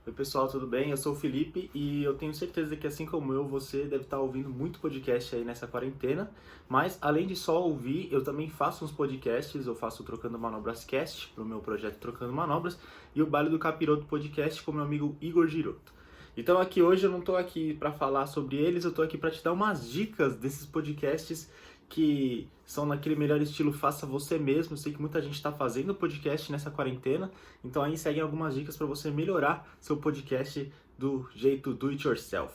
Oi pessoal, tudo bem? Eu sou o Felipe e eu tenho certeza que assim como eu, você deve estar ouvindo muito podcast aí nessa quarentena, mas além de só ouvir, eu também faço uns podcasts, eu faço o Trocando Manobras Cast, pro meu projeto Trocando Manobras, e o Baile do Capiroto Podcast com meu amigo Igor Giroto. Então aqui hoje eu não estou aqui para falar sobre eles, eu estou aqui para te dar umas dicas desses podcasts que são naquele melhor estilo faça você mesmo. Eu sei que muita gente está fazendo podcast nessa quarentena, então aí seguem algumas dicas para você melhorar seu podcast do jeito do it yourself.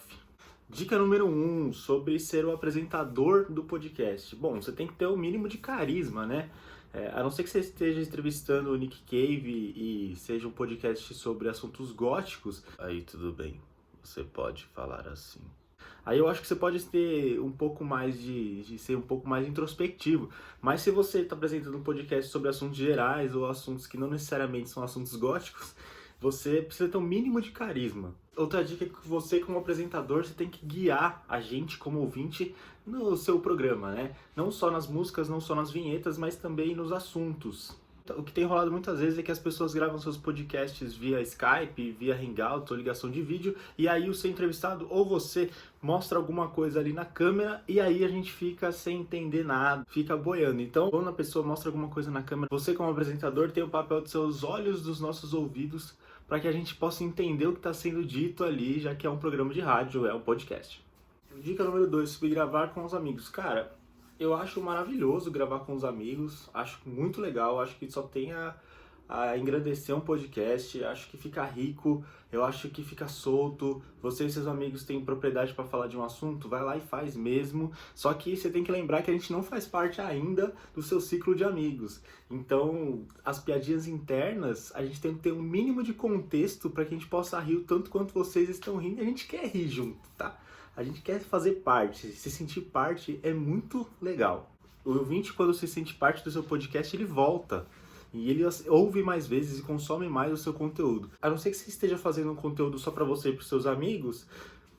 Dica número 1, sobre ser o apresentador do podcast. Bom, você tem que ter o mínimo de carisma, né? A não ser que você esteja entrevistando o Nick Cave e seja um podcast sobre assuntos góticos, aí tudo bem, você pode falar assim. Aí eu acho que você pode ter um pouco mais de ser um pouco mais introspectivo. Mas se você está apresentando um podcast sobre assuntos gerais ou assuntos que não necessariamente são assuntos góticos, você precisa ter um mínimo de carisma. Outra dica é que você, como apresentador, você tem que guiar a gente como ouvinte no seu programa, né? Não só nas músicas, não só nas vinhetas, mas também nos assuntos. O que tem rolado muitas vezes é que as pessoas gravam seus podcasts via Skype, via Hangout ou ligação de vídeo, e aí o seu entrevistado ou você mostra alguma coisa ali na câmera e aí a gente fica sem entender nada, fica boiando. Então, quando a pessoa mostra alguma coisa na câmera, você como apresentador tem o papel de ser os olhos dos nossos ouvidos para que a gente possa entender o que está sendo dito ali, já que é um programa de rádio, é um podcast. Dica número 2, sobre gravar com os amigos. Cara, eu acho maravilhoso gravar com os amigos, acho muito legal, acho que só tem a engrandecer um podcast, acho que fica rico, eu acho que fica solto, você e seus amigos têm propriedade para falar de um assunto, vai lá e faz mesmo, só que você tem que lembrar que a gente não faz parte ainda do seu ciclo de amigos, então as piadinhas internas, a gente tem que ter um mínimo de contexto para que a gente possa rir o tanto quanto vocês estão rindo e a gente quer rir junto, tá? A gente quer fazer parte, se sentir parte é muito legal. O ouvinte, quando se sente parte do seu podcast, ele volta. E ele ouve mais vezes e consome mais o seu conteúdo. A não ser que você esteja fazendo um conteúdo só para você e para os seus amigos,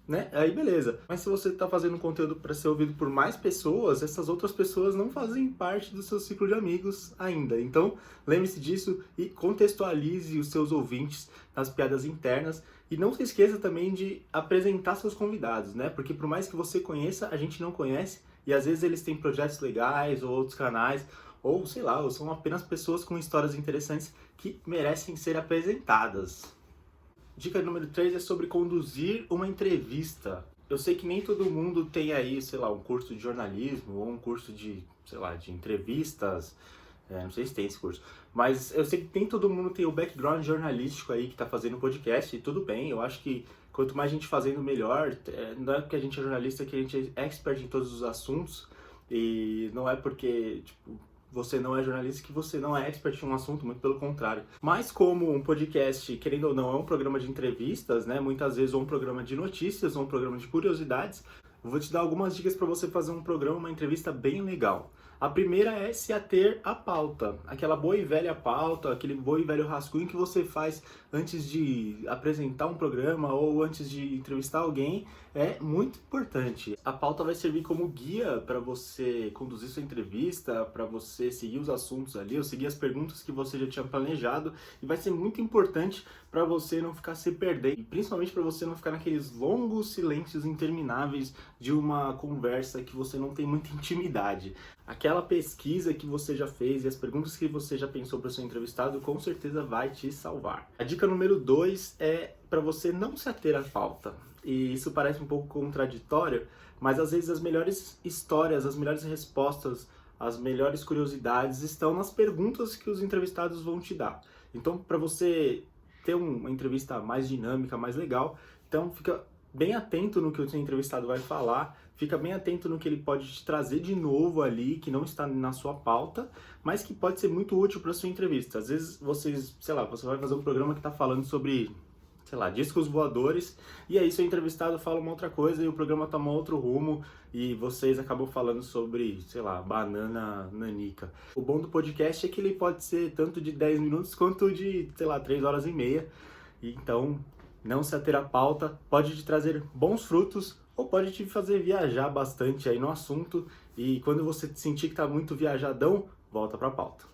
né? Aí beleza. Mas se você está fazendo um conteúdo para ser ouvido por mais pessoas, essas outras pessoas não fazem parte do seu ciclo de amigos ainda. Então, lembre-se disso e contextualize os seus ouvintes nas piadas internas. E não se esqueça também de apresentar seus convidados, né? Porque por mais que você conheça, a gente não conhece. E às vezes eles têm projetos legais ou outros canais, ou sei lá, ou são apenas pessoas com histórias interessantes que merecem ser apresentadas. Dica número 3 é sobre conduzir uma entrevista. Eu sei que nem todo mundo tem aí, sei lá, um curso de jornalismo ou um curso de, sei lá, de entrevistas. Não sei se tem esse curso. Mas eu sei que nem todo mundo tem o background jornalístico aí que tá fazendo podcast, e tudo bem. Eu acho que quanto mais gente fazendo, melhor. Não é porque a gente é jornalista que a gente é expert em todos os assuntos. E não é porque, tipo, você não é jornalista que você não é expert em um assunto, muito pelo contrário. Mas como um podcast, querendo ou não, é um programa de entrevistas, né? Muitas vezes ou um programa de notícias ou um programa de curiosidades, eu vou te dar algumas dicas para você fazer um programa, uma entrevista bem legal. A primeira é se ater à pauta, aquela boa e velha pauta, aquele bom e velho rascunho que você faz antes de apresentar um programa ou antes de entrevistar alguém, é muito importante. A pauta vai servir como guia para você conduzir sua entrevista, para você seguir os assuntos ali, ou seguir as perguntas que você já tinha planejado, e vai ser muito importante para você não ficar se perdendo, e principalmente para você não ficar naqueles longos silêncios intermináveis de uma conversa que você não tem muita intimidade. Aquela pesquisa que você já fez e as perguntas que você já pensou para o seu entrevistado com certeza vai te salvar. A dica número 2 é para você não se ater à pauta. E isso parece um pouco contraditório, mas às vezes as melhores histórias, as melhores respostas, as melhores curiosidades estão nas perguntas que os entrevistados vão te dar. Então, para você ter uma entrevista mais dinâmica, mais legal, então fica bem atento no que o seu entrevistado vai falar, fica bem atento no que ele pode te trazer de novo ali, que não está na sua pauta, mas que pode ser muito útil para sua entrevista. Às vezes vocês, sei lá, você vai fazer um programa que está falando sobre, sei lá, discos voadores, e aí seu entrevistado fala uma outra coisa e o programa toma outro rumo e vocês acabam falando sobre, sei lá, banana nanica. O bom do podcast é que ele pode ser tanto de 10 minutos quanto de, sei lá, 3 horas e meia. Então, não se ater à pauta pode te trazer bons frutos ou pode te fazer viajar bastante aí no assunto, e quando você sentir que está muito viajadão, volta para a pauta.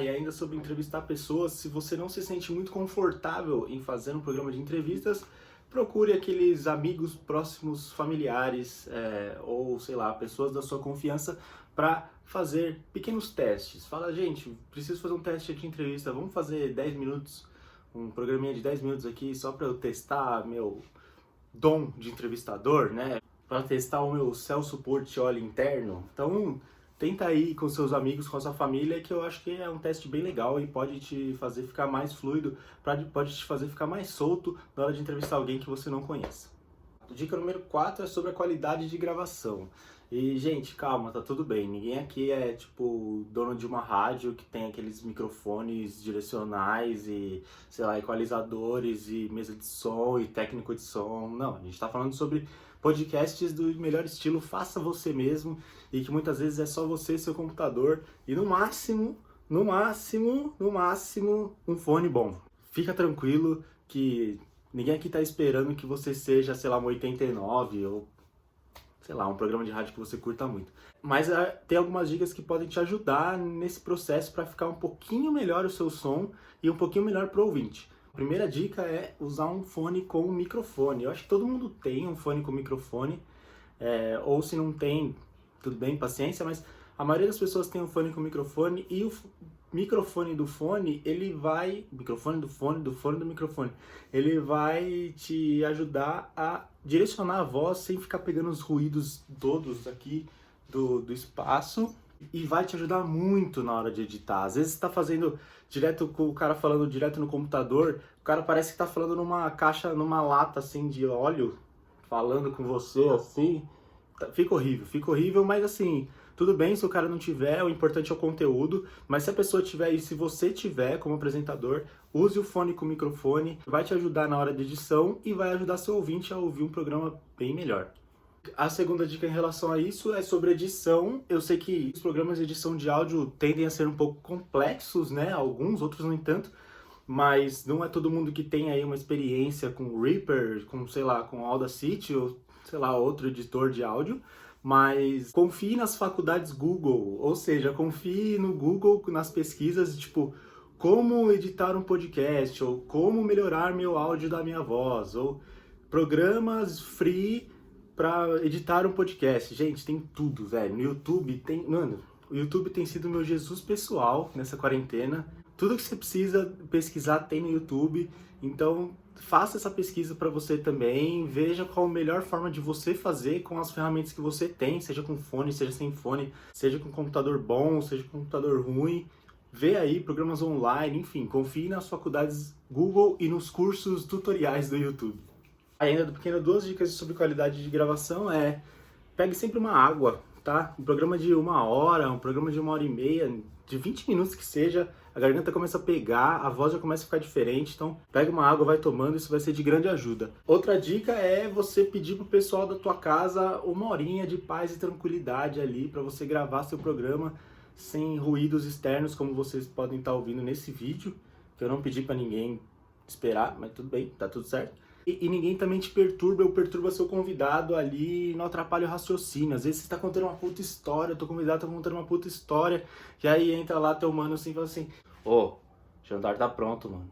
E ainda sobre entrevistar pessoas, se você não se sente muito confortável em fazer um programa de entrevistas, procure aqueles amigos próximos, familiares, ou sei lá, pessoas da sua confiança para fazer pequenos testes. Fala, gente, preciso fazer um teste de entrevista, vamos fazer 10 minutos, um programinha de 10 minutos aqui só para eu testar meu dom de entrevistador, né? Para testar o meu Celso Portiolli interno. Então, tenta aí com seus amigos, com a sua família, que eu acho que é um teste bem legal e pode te fazer ficar mais fluido, pode te fazer ficar mais solto na hora de entrevistar alguém que você não conheça. Dica número 4 é sobre a qualidade de gravação. E, gente, calma, tá tudo bem. Ninguém aqui é, tipo, dono de uma rádio que tem aqueles microfones direcionais e, sei lá, equalizadores e mesa de som e técnico de som. Não, a gente tá falando sobre podcasts do melhor estilo, faça você mesmo, e que muitas vezes é só você e seu computador e no máximo, um fone bom. Fica tranquilo que ninguém aqui tá esperando que você seja, sei lá, um 89 ou, sei lá, um programa de rádio que você curta muito. Mas tem algumas dicas que podem te ajudar nesse processo para ficar um pouquinho melhor o seu som e um pouquinho melhor pro ouvinte. A primeira dica é usar um fone com microfone. Eu acho que todo mundo tem um fone com microfone, ou se não tem, tudo bem, paciência, mas a maioria das pessoas tem um fone com microfone e o microfone do fone, microfone do fone, do fone do microfone, ele vai te ajudar a direcionar a voz sem ficar pegando os ruídos todos aqui do espaço, e vai te ajudar muito na hora de editar. Às vezes você tá fazendo direto com o cara falando direto no computador, o cara parece que tá falando numa caixa, numa lata assim de óleo, falando com você assim, fica horrível, mas assim, tudo bem se o cara não tiver, o importante é o conteúdo, mas se a pessoa tiver e se você tiver como apresentador, use o fone com microfone, vai te ajudar na hora de edição e vai ajudar seu ouvinte a ouvir um programa bem melhor. A segunda dica em relação a isso é sobre edição. Eu sei que os programas de edição de áudio tendem a ser um pouco complexos, né? Alguns, outros nem tanto, mas não é todo mundo que tem aí uma experiência com o Reaper, com, sei lá, com Audacity ou, sei lá, outro editor de áudio. Mas confie nas faculdades Google, ou seja, confie no Google nas pesquisas, tipo, como editar um podcast, ou como melhorar meu áudio da minha voz, ou programas free para editar um podcast. Gente, tem tudo, velho. No YouTube tem... Mano, o YouTube tem sido meu Jesus pessoal nessa quarentena. Tudo que você precisa pesquisar tem no YouTube. Então, faça essa pesquisa para você também. Veja qual a melhor forma de você fazer com as ferramentas que você tem, seja com fone, seja sem fone, seja com computador bom, seja com computador ruim. Vê aí programas online, enfim, confie nas faculdades Google e nos cursos tutoriais do YouTube. Ainda duas dicas sobre qualidade de gravação pegue sempre uma água, tá? Um programa de 1 hora, um programa de 1 hora e meia, de 20 minutos que seja, a garganta começa a pegar, a voz já começa a ficar diferente, então pega uma água, vai tomando, isso vai ser de grande ajuda. Outra dica é você pedir pro pessoal da tua casa 1 horinha de paz e tranquilidade ali para você gravar seu programa sem ruídos externos, como vocês podem estar ouvindo nesse vídeo, que eu não pedi para ninguém esperar, mas tudo bem, tá tudo certo. E ninguém também te perturba ou perturba seu convidado ali, não atrapalha o raciocínio. Às vezes você tá contando uma puta história, teu convidado tá contando uma puta história, e aí entra lá teu mano assim e fala assim: ô, jantar tá pronto, mano.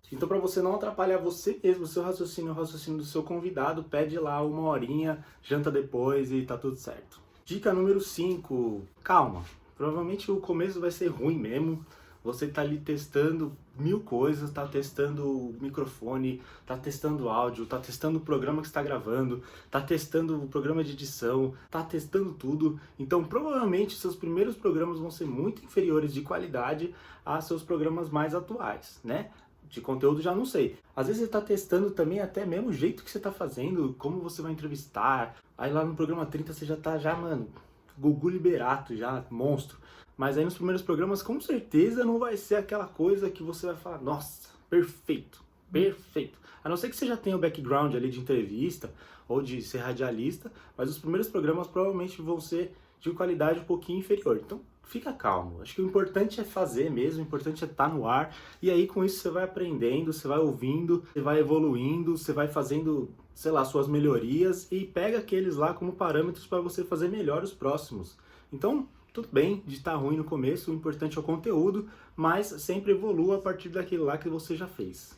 Então, para você não atrapalhar você mesmo, o seu raciocínio, o raciocínio do seu convidado, pede lá 1 horinha, janta depois e tá tudo certo. Dica número 5, calma. Provavelmente o começo vai ser ruim mesmo. Você tá ali testando 1000 coisas, tá testando o microfone, tá testando o áudio, tá testando o programa que está gravando, tá testando o programa de edição, tá testando tudo. Então, provavelmente, seus primeiros programas vão ser muito inferiores de qualidade a seus programas mais atuais, né? De conteúdo já não sei. Às vezes você tá testando também até mesmo o jeito que você tá fazendo, como você vai entrevistar. Aí lá no programa 30 você já tá, mano, Gugu Liberato, já, monstro. Mas aí nos primeiros programas, com certeza, não vai ser aquela coisa que você vai falar, nossa, perfeito, perfeito. A não ser que você já tenha o background ali de entrevista ou de ser radialista, mas os primeiros programas provavelmente vão ser de qualidade um pouquinho inferior. Então, fica calmo. Acho que o importante é fazer mesmo, o importante é estar no ar. E aí com isso você vai aprendendo, você vai ouvindo, você vai evoluindo, você vai fazendo, sei lá, suas melhorias e pega aqueles lá como parâmetros para você fazer melhor os próximos. Então, tudo bem de estar ruim no começo, o importante é o conteúdo, mas sempre evolua a partir daquilo lá que você já fez.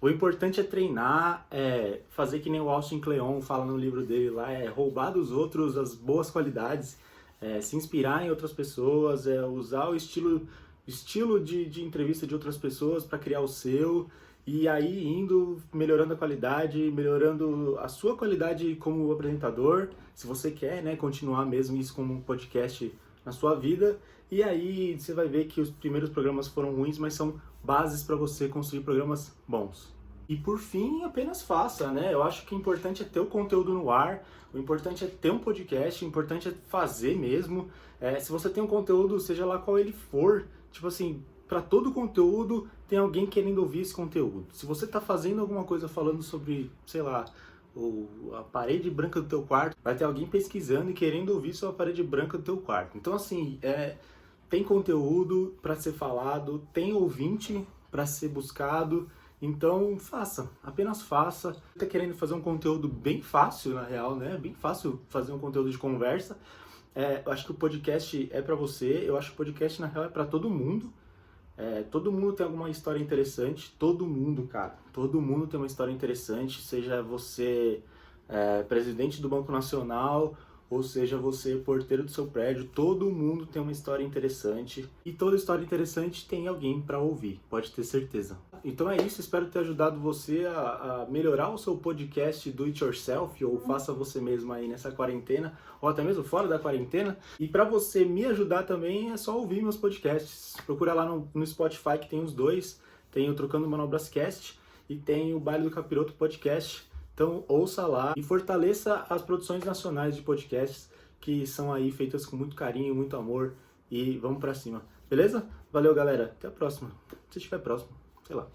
O importante é treinar, fazer que nem o Austin Kleon fala no livro dele lá, roubar dos outros as boas qualidades, se inspirar em outras pessoas, usar o estilo de entrevista de outras pessoas para criar o seu, e aí indo melhorando a qualidade, melhorando a sua qualidade como apresentador, se você quer, né, continuar mesmo isso como um podcast na sua vida, e aí você vai ver que os primeiros programas foram ruins, mas são bases para você construir programas bons. E por fim, apenas faça, né? Eu acho que o importante é ter o conteúdo no ar, o importante é ter um podcast, o importante é fazer mesmo. Se você tem um conteúdo, seja lá qual ele for, tipo assim, para todo conteúdo tem alguém querendo ouvir esse conteúdo. Se você está fazendo alguma coisa falando sobre, sei lá, a parede branca do teu quarto, vai ter alguém pesquisando e querendo ouvir sobre a parede branca do teu quarto. Então, assim, tem conteúdo para ser falado, tem ouvinte para ser buscado. Então, faça, apenas faça. Você está querendo fazer um conteúdo bem fácil, na real, né? Bem fácil fazer um conteúdo de conversa. Eu acho que o podcast é para você. Eu acho que o podcast, na real, é para todo mundo. Todo mundo tem alguma história interessante. Todo mundo, cara. Todo mundo tem uma história interessante. Seja você presidente do Banco Nacional, ou seja você porteiro do seu prédio. Todo mundo tem uma história interessante. E toda história interessante tem alguém para ouvir. Pode ter certeza. Então é isso. Espero ter ajudado você a melhorar o seu podcast do it yourself, ou faça você mesmo aí nessa quarentena, ou até mesmo fora da quarentena. E para você me ajudar também, é só ouvir meus podcasts. Procura lá no Spotify, que tem os dois. Tem o Trocando Manobras Cast e tem o Baile do Capiroto Podcast. Então ouça lá e fortaleça as produções nacionais de podcasts, que são aí feitas com muito carinho, muito amor, e vamos pra cima. Beleza? Valeu, galera. Até a próxima. Se estiver próximo, sei lá.